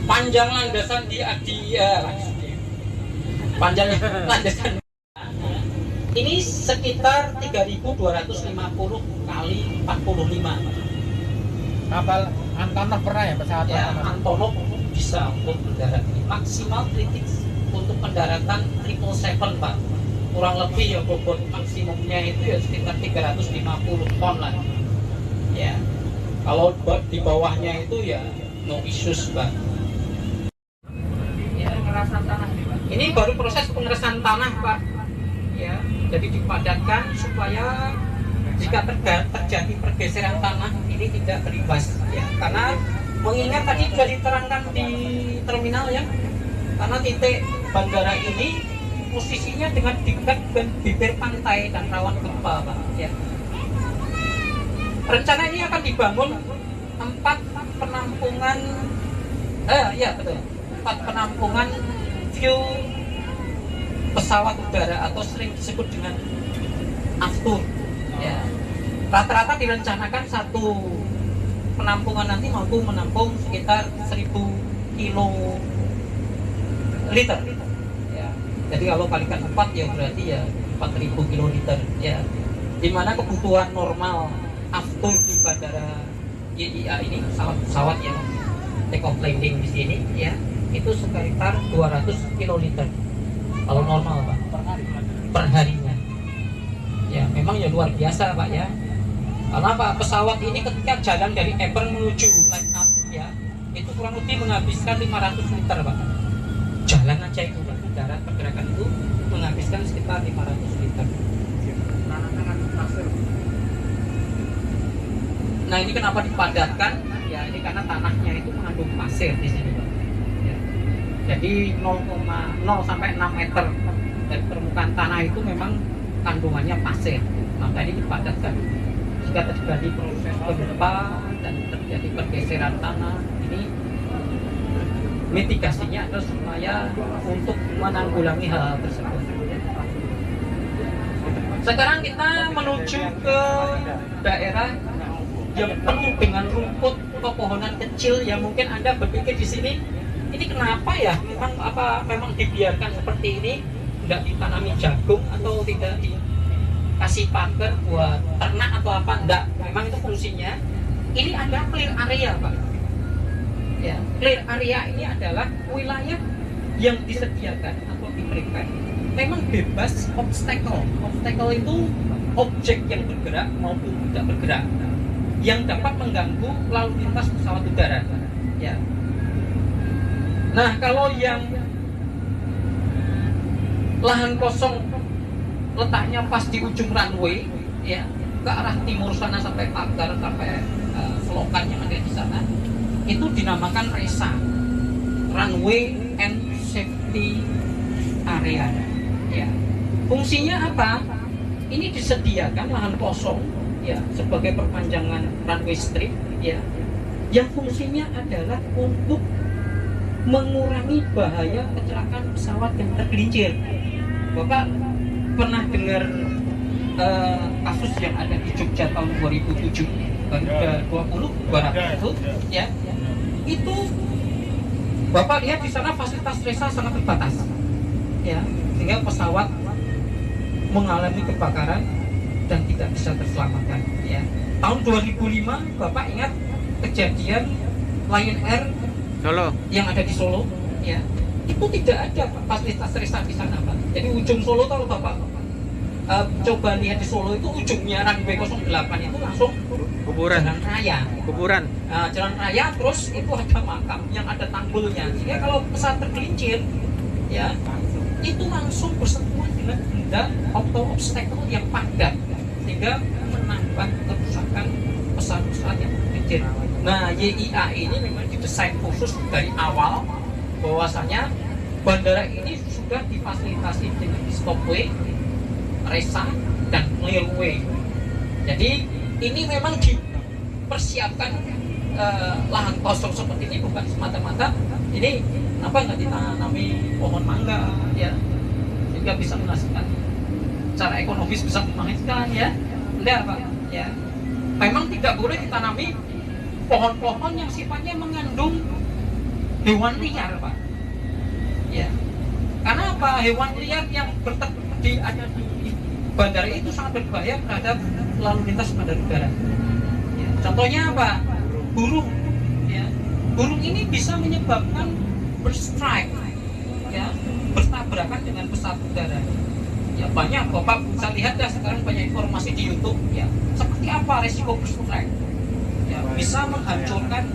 Panjang landasan di panjang landasan ini sekitar 3.250 kali 45. Kapal Antonov pernah ya pesawat Ya, Antonov? Antonov bisa untuk mendarat ini maksimal kritik untuk pendaratan 777 Pak. Kurang lebih ya bobot maksimumnya itu ya sekitar 350 ton lah. Ya. Kalau di bawahnya itu ya no issues Pak. Ya, pengerasan tanah nih, Pak. Ini baru proses pengerasan tanah Pak. Ya, jadi dipadatkan supaya jika terjadi pergeseran tanah ini tidak berimbas ya, karena mengingat tadi sudah diterangkan di terminal ya, karena titik bandara ini posisinya dengan dekat dengan bibir pantai dan rawan gempa Pak ya. Rencana ini akan dibangun 4 penampungan ya betul, 4 penampungan view pesawat udara atau sering disebut dengan aftur ya. Rata-rata direncanakan satu penampungan nanti mampu menampung sekitar 1000 kiloliter ya. Jadi kalau kalikan 4 ya berarti ya 4000 kiloliter ya, dimana kebutuhan normal aftur di bandara YIA ini, pesawat yang take off landing di sini ya, itu sekitar 200 kiloliter kalau normal Pak per harinya ya. Memang ya luar biasa Pak ya, karena Pak pesawat ini ketika jalan dari Ebern menuju line up ya, itu kurang lebih menghabiskan 500 liter Pak, jalan aja itu Pak, darat pergerakan itu menghabiskan sekitar 500 liter. Nah ini kenapa dipadatkan ya, ini karena tanahnya itu mengandung pasir di sini Pak ya. Jadi 0,0 sampai 6 meter dari permukaan tanah itu memang kandungannya pasir, maka ini dipadatkan. Jika terjadi proses gempa dan terjadi pergeseran tanah, ini mitigasinya adalah supaya untuk menanggulangi hal tersebut. Sekarang kita menuju ke daerah yang penuh dengan rumput pepohonan kecil yang mungkin Anda berpikir di sini ini kenapa ya, memang dibiarkan seperti ini, tidak ditanami jagung atau tidak dikasih pagar buat ternak atau apa, enggak, memang itu fungsinya. Ini ada clear area Pak ya. Clear area ini adalah wilayah yang disediakan atau diberikan memang bebas obstacle. Obstacle itu objek yang bergerak maupun tidak bergerak yang dapat mengganggu lalu lintas pesawat udara ya. Nah kalau yang lahan kosong letaknya pas di ujung runway ya, ke arah timur sana sampai pagar, sampai selokan yang ada di sana, itu dinamakan RESA, Runway and Safety Area ya. Fungsinya apa? Ini disediakan lahan kosong ya sebagai perpanjangan runway strip ya, yang fungsinya adalah untuk mengurangi bahaya kecelakaan pesawat yang tergelincir. Bapak pernah dengar kasus yang ada di Jogja tahun 2007 Garuda 20 200 itu ya, itu Bapak lihat di sana fasilitas RESA sangat terbatas ya, sehingga pesawat mengalami kebakaran dan tidak bisa terselamatkan ya. Tahun 2005 Bapak ingat kejadian Lion Air Solo yang ada di Solo ya, itu tidak ada fasilitas RESA di sana Pak. Jadi ujung Solo kalau Bapak coba lihat di Solo itu ujungnya runway 08 itu langsung kuburan, jalan raya, jalan raya, terus itu ada makam yang ada tanggulnya, sehingga kalau pesawat tergelincir ya itu langsung bersentuhan dengan benda atau obstacle yang padat sehingga menambah kerusakan pesawat-pesawat yang tergelincir. Nah YIA ini memang didesain khusus dari awal bahwasanya bandara ini sudah difasilitasi dengan stopway, RESA, dan clearway. Jadi ini memang dipersiapkan lahan kosong seperti ini bukan semata-mata ini apa nggak ditanami pohon mangga ya, sehingga bisa menghasilkan secara ekonomis bisa menghasilkan ya, enggak Pak ya. Memang tidak boleh ditanami pohon-pohon yang sifatnya mengandung hewan liar Pak ya. Karena apa? Hewan liar yang ada di bandara itu sangat berbahaya terhadap lalu lintas bandara udara ya. Contohnya apa? Burung ya. Burung ini bisa menyebabkan berstrike ya, bertabrakan dengan pesawat udara ya. Banyak Bapak bisa lihat dah sekarang banyak informasi di YouTube ya, seperti apa resiko berstrike ya. Bisa menghancurkan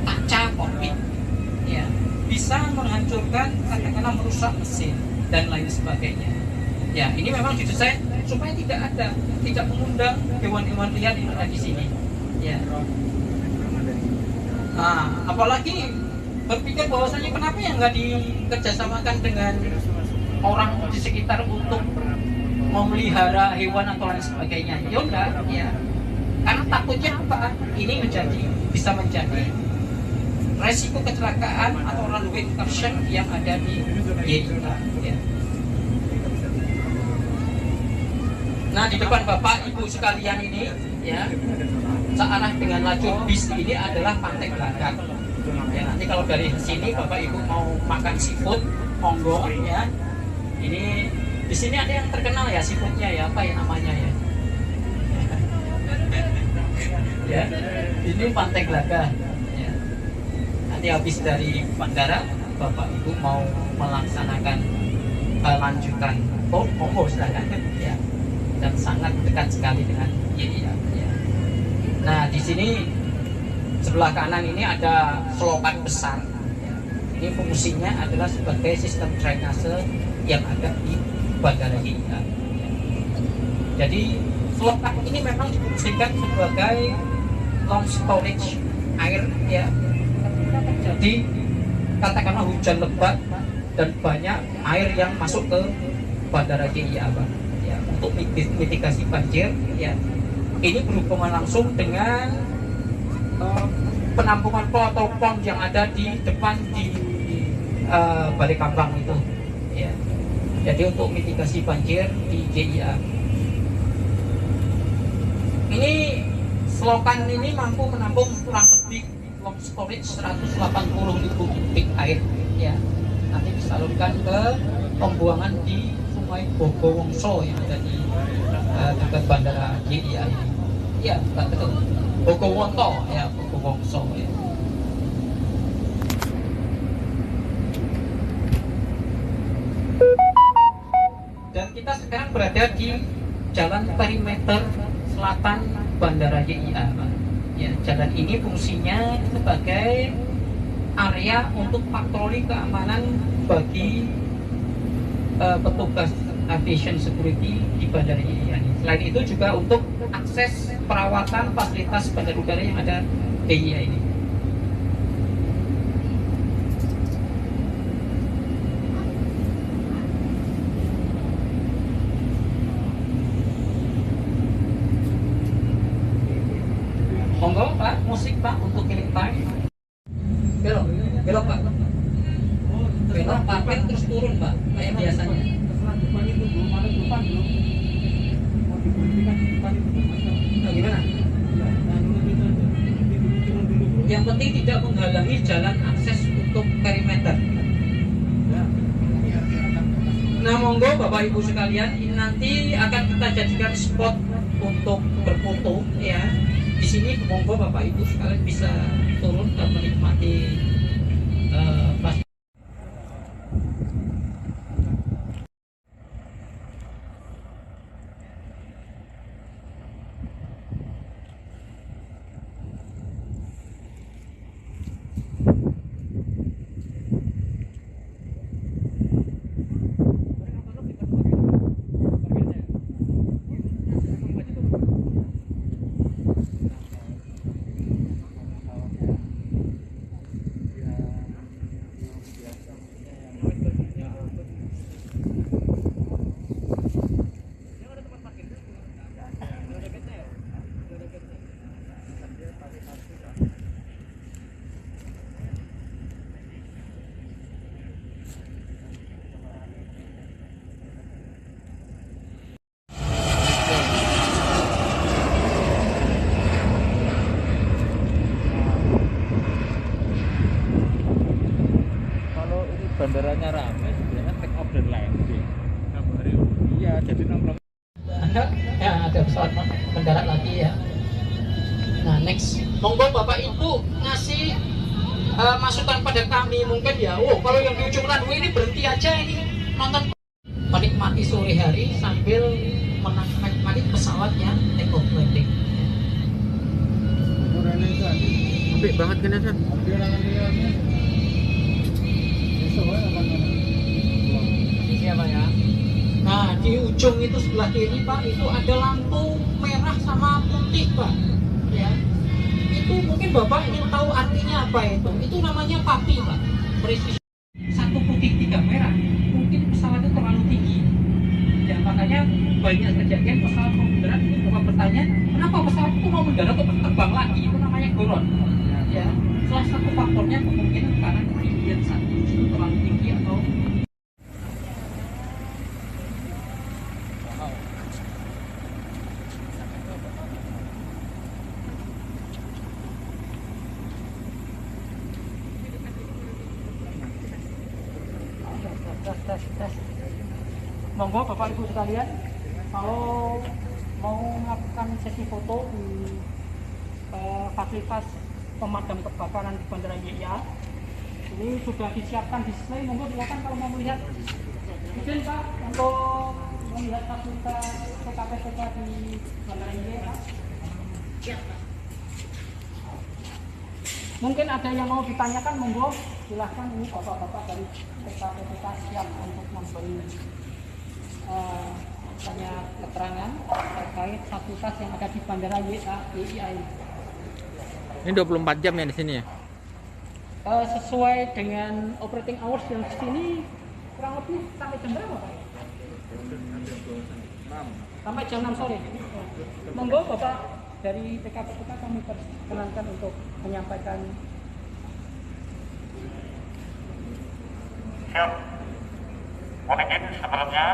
kaca kokpit ya, bisa menghancurkan katakanlah merusak mesin dan lain sebagainya ya. Ini memang didesain supaya tidak mengundang hewan-hewan liar yang ada di sini. Ya. Nah, apalagi berpikir bahwasanya kenapa ya nggak dikerjasamakan dengan orang di sekitar untuk memelihara hewan atau lain sebagainya. Ya udah, ya. Karena takutnya apa? Ini bisa menjadi resiko kecelakaan atau runway incursion yang ada di YIA. Ya. Nah, di depan Bapak Ibu sekalian ini, ya, searah dengan lajur bis ini adalah Pantai Geladak. Ya, nanti kalau dari sini Bapak Ibu mau makan seafood, monggo, ya. Ini di sini ada yang terkenal ya seafoodnya ya, apa ya namanya ya? Ya, ini Pantai Geladak. Ya. Nanti habis dari bandara, Bapak Ibu mau melaksanakan lanjutan, monggo silakan. Ya. Dan sangat dekat sekali dengan YIA. Ya. Nah, di sini sebelah kanan ini ada selokan besar. Ya. Ini fungsinya adalah sebagai sistem drainase yang ada di Bandara YIA. Ya. Jadi selokan ini memang difungsikan sebagai long storage air, ya. Jadi katakanlah hujan lebat dan banyak air yang masuk ke Bandara YIA, Pak. Ya, untuk mitigasi banjir, ya. Ini berhubungan langsung dengan penampungan atau pom yang ada di depan di Balikambang itu, ya. Jadi untuk mitigasi banjir di YIA. Ini selokan ini mampu menampung kurang lebih long storage 180.000 kubik air, ya. Nanti disalurkan ke pembuangan di Sungai Bogowongso yang ada di dekat bandara YIA ini. Ya, betul. Bogowonto, ya, Bogowongso, ya. Dan kita sekarang berada di jalan perimeter selatan bandara YIA, Pak. Ya, jalan ini fungsinya sebagai area untuk patroli keamanan bagi petugas aviation security di bandara YIA ini. Selain itu juga untuk akses perawatan fasilitas bandara udara yang ada di YIA ini. Monggo Pak, musik Pak untuk killing time. Belok Pak. Belok parkir terus turun Pak, kayak biasanya. Nah, gimana? Yang penting tidak menghalangi jalan akses untuk perimeter. Nah, monggo Bapak Ibu sekalian, ini nanti akan kita jadikan spot untuk berfoto, ya. Di sini monggo Bapak Ibu sekalian bisa turun dan menikmati bandaranya ramai, sebenarnya take off dan landing. Iya, jadi nongkrong. Ya, ada pesawat mendarat lagi ya. Nah, next, monggo Bapak Ibu ngasih masukan pada kami mungkin ya. Oh, kalau yang di ujung runway ini berhenti aja ini nonton, menikmati sore hari sambil menikmati pesawat yang take off landing. Apik banget kan ya, San? Siapa ya? Nah, di ujung itu sebelah kiri Pak, itu ada lampu merah sama putih Pak. Ya, itu mungkin Bapak ingin tahu artinya apa itu? Itu namanya papi Pak. Presisi satu putih tiga merah. Mungkin pesawat itu terlalu tinggi. Ya makanya banyak kejadian pesawat mau mendarat itu bukan bertanya kenapa pesawat itu mau mendarat atau terbang lagi, itu namanya goron. Ya, salah satu faktornya kemungkinan karena ketinggian satu itu terlalu tinggi atau tes. Monggo Bapak Ibu sekalian, kalau mau melakukan sesi foto di fasilitas pemadam kebakaran di Bandara YIA, ini sudah disiapkan display. Monggo silakan kalau mau melihat. Izin Pak untuk melihat fasilitas PKP-PK di Bandara YIA. Ya, Pak. Mungkin ada yang mau ditanyakan, monggo silahkan. Ini bapak-bapak dari PKP-PK siap untuk memberi banyak keterangan terkait fasilitas yang ada di Bandara YIA ini. Ini 24 jam ya di sini ya? Sesuai dengan operating hours yang di sini kurang lebih sampai jam berapa Pak? Sampai jam 6 sore. Monggo Bapak dari PKP-PK kami perkenankan untuk menyampaikan. Siap. Mohon izin sebelumnya.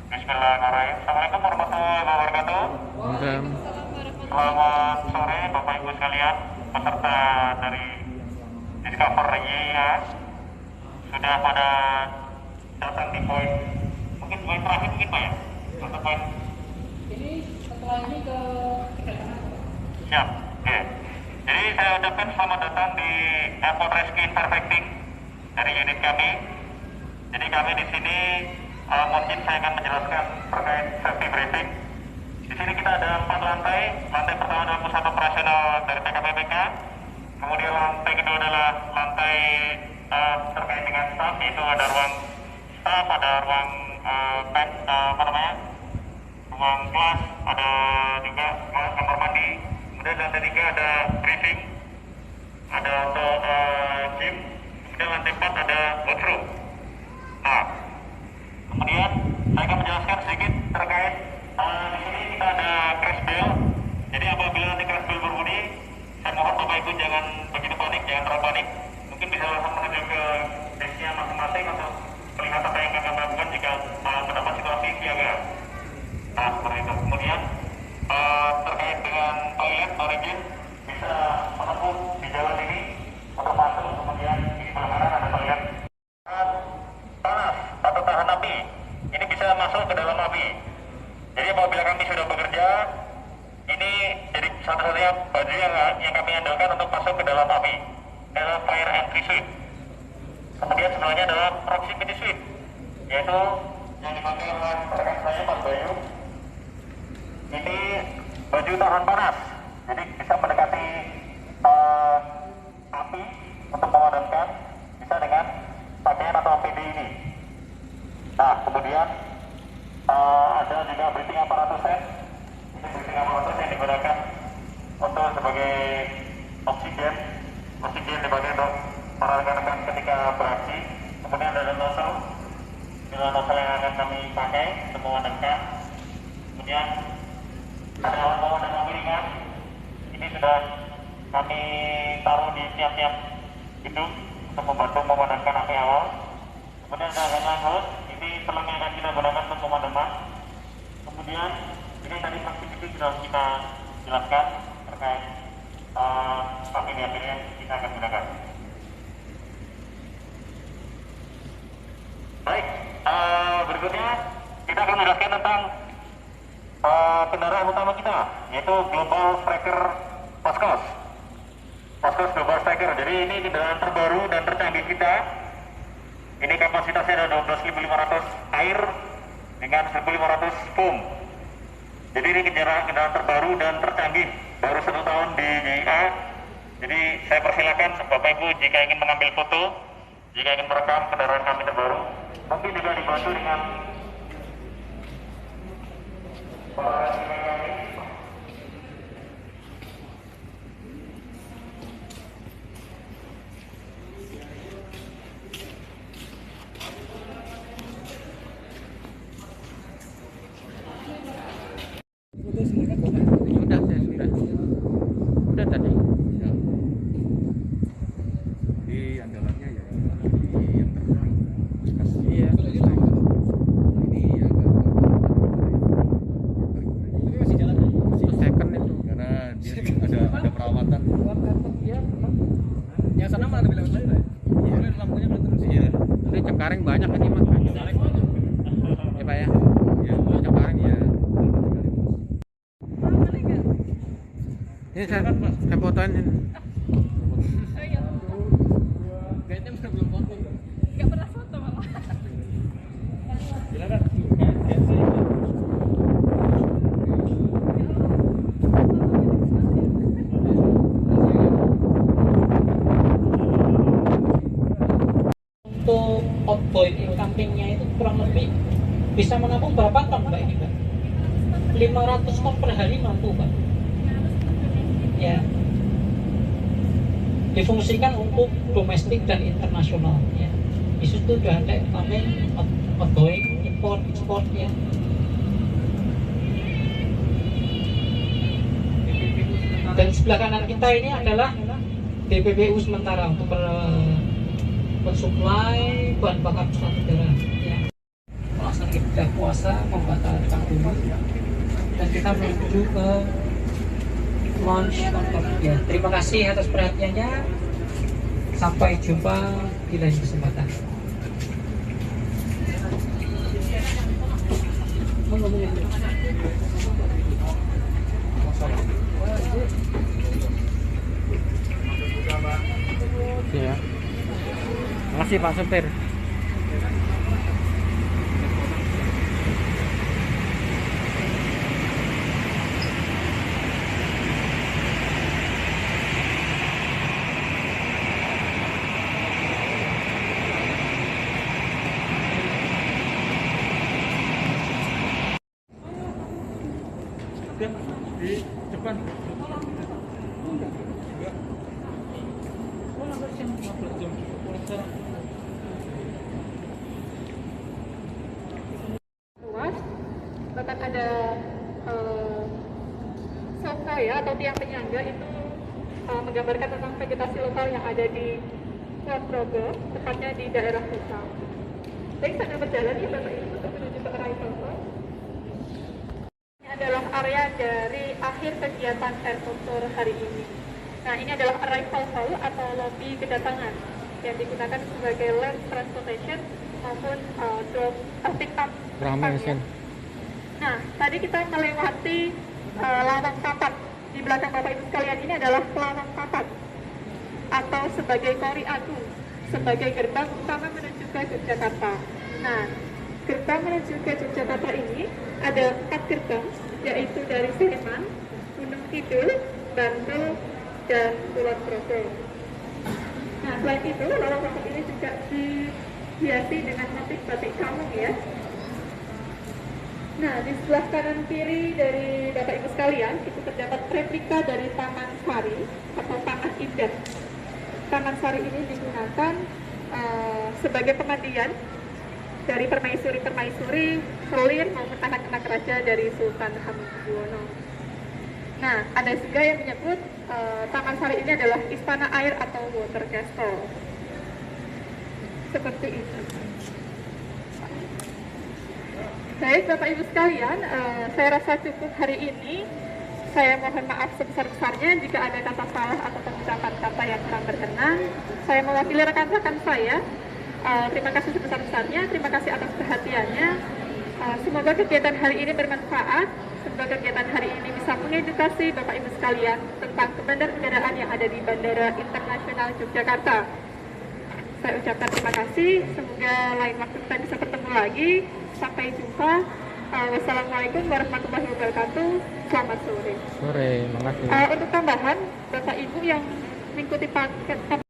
Bismillahirrahmanirrahim. Assalamualaikum warahmatullahi wabarakatuh. Selamat sore Bapak Ibu sekalian, peserta dari Discover YIA sudah pada datang di poin, mungkin poin terakhir mungkin Pak ya? Untuk poin ini setelah ini ke kedatangan. siap. Oke. Jadi saya ucapkan selamat datang di Airport Rescue Interfacting dari unit kami. Jadi kami di sini mungkin saya akan menjelaskan terkait safety briefing. Di sini kita ada 4 lantai. Lantai pertama adalah pusat operasional dari PKP-PK. Kemudian lantai kedua adalah lantai terkait dengan staff, yaitu ada ruang staff, ada ruang ruang kelas, ada juga kamar mandi. Kemudian lantai 3 ada briefing, ada untuk gym. Kemudian lantai 4 ada washroom. Nah, kemudian saya akan menjelaskan sedikit terkait di sini kita ada crash bell. Jadi apabila nanti crash bell berbunyi, saya mohon Bapak Ibu jangan begitu panik, jangan terlalu panik. Mungkin bisa langsung menuju ke desknya masing-masing untuk melihat apa yang akan lakukan jika mendapat situasi siaga. Nah, seperti itu. Kemudian terkait dengan toilet, origin bisa menempuh di jalan ini untuk masuk. Kemudian di sebelah kanan ada toilet. Panas atau tahan api, ini bisa masuk ke dalam api. Jadi apabila kami sudah bekerja, ini jadi satu-satunya baju yang kami andalkan untuk masuk ke dalam api adalah fire entry suite. Kemudian sebelahnya adalah proximity suite, yaitu yang dipakai oleh rekan saya Mas Bayu. Ini baju tahan panas, jadi bisa mendekati api untuk memadamkan, bisa dengan pakaian atau APD ini. Nah, kemudian ada juga breathing apparatus set. Ini breathing apparatus yang digunakan untuk sebagai oksigen dipakai untuk para rekan-rekan ketika beraksi. Kemudian ada nozzle, yang akan kami pakai untuk memadamkan. Kemudian ada alat pemadam api ringan. Ini sudah kami taruh di tiap-tiap gedung untuk membantu memadamkan api awal. Kemudian ada alat hose, ini selang yang akan kita gunakan untuk pemadaman. Kemudian ini tadi proximity sudah kita jelaskan terkait api yang kita akan gunakan. Baik, berikutnya kita akan menjelaskan tentang kendaraan utama kita, yaitu Global Striker Paskos Global Striker. Jadi ini kendaraan terbaru dan tercanggih kita. Ini kapasitasnya ada 12.500 air dengan 1.500 foam. Jadi ini kendaraan terbaru dan tercanggih, baru 1 tahun di YIA. Jadi saya persilakan Bapak Ibu jika ingin mengambil foto, jika ingin merekam kendaraan kami terbaru, mungkin juga dibantu dengan Sudah, saya sudah. Udah tadi. Di andalannya ya di yang terbang. Iya. Ini agak masih jalan ya? Itu second itu. karena dia ada perawatan. Yang sana mana bilang saya? Iya. Lampunya belum terus. Iya. Ini Cengkareng banyak ini mas. Ya pak ya. Iya. Cengkareng ya. Iya. Ini saya fotoin ini. Kayaknya belum foto. Nggak pernah foto malah. Silakan. Untuk outbound incampingnya itu kurang lebih bisa menampung berapa ton Mbak ini Mbak? 500 ton per hari mampu Mbak. Ya. Difungsikan untuk domestik dan internasional ya. Di situ sudah ada kami outgoing, import, export ya. Dan sebelah kanan kita ini adalah DPPU sementara untuk mensuplai bahan bakar pesawat udara ya. Pelaksanaan ibadah puasa membatalkan dulu dan kita menuju ke launch konten ya. Terima kasih atas perhatiannya. Sampai jumpa di lain kesempatan. Ya. Makasih Pak Supir. Di depan. Luas, bahkan ada sofa ya atau tiang penyangga itu menggambarkan tentang vegetasi lokal yang ada di Kulon Progo, tepatnya di daerah Nusa. Baik, sambil berjalan ya Bapak Ibu untuk menuju ke arrival hall. Ini adalah area dari akhir kegiatan air tour hari ini. Nah, ini adalah arrival hall atau lobby kedatangan yang digunakan sebagai land transportation maupun drop pick up. Ramai Sen. Nah, tadi kita melewati lawang papat. Di belakang Bapak Ibu sekalian ini adalah lawang papat atau sebagai kori agung, sebagai gerbang utama menuju ke Yogyakarta. Nah, gerbang menuju ke Yogyakarta ini ada 4 gerbang, yaitu dari Sleman, Gunung Kidul, Bantul, dan Kulon Progo. Nah, selain itu, lawang papat ini juga dihiasi dengan motif batik kamung ya. Nah, di sebelah kanan kiri dari Bapak Ibu sekalian, itu terdapat replika dari Taman Sari atau Taman Indah. Taman Sari ini digunakan sebagai pemandian dari permaisuri-permaisuri, selir maupun anak-anak raja dari Sultan Hamengkubuwono. Nah, ada juga yang menyebut Taman Sari ini adalah istana air atau water castle. Seperti itu. Baik, Bapak Ibu sekalian, saya rasa cukup hari ini. Saya mohon maaf sebesar-besarnya jika ada kata salah atau pengucapan kata yang kurang berkenan. Saya mewakili rekan-rekan saya. Terima kasih sebesar-besarnya, terima kasih atas perhatiannya. Semoga kegiatan hari ini bermanfaat. Semoga kegiatan hari ini bisa mengedukasi Bapak Ibu sekalian tentang kebandar-udaraan yang ada di Bandara Internasional Yogyakarta. Saya ucapkan terima kasih. Semoga lain waktu kita bisa bertemu lagi. Sampai jumpa. Wassalamualaikum warahmatullahi wabarakatuh. Selamat sore. Sore, makasih. Untuk tambahan, Bapak Ibu yang mengikuti paket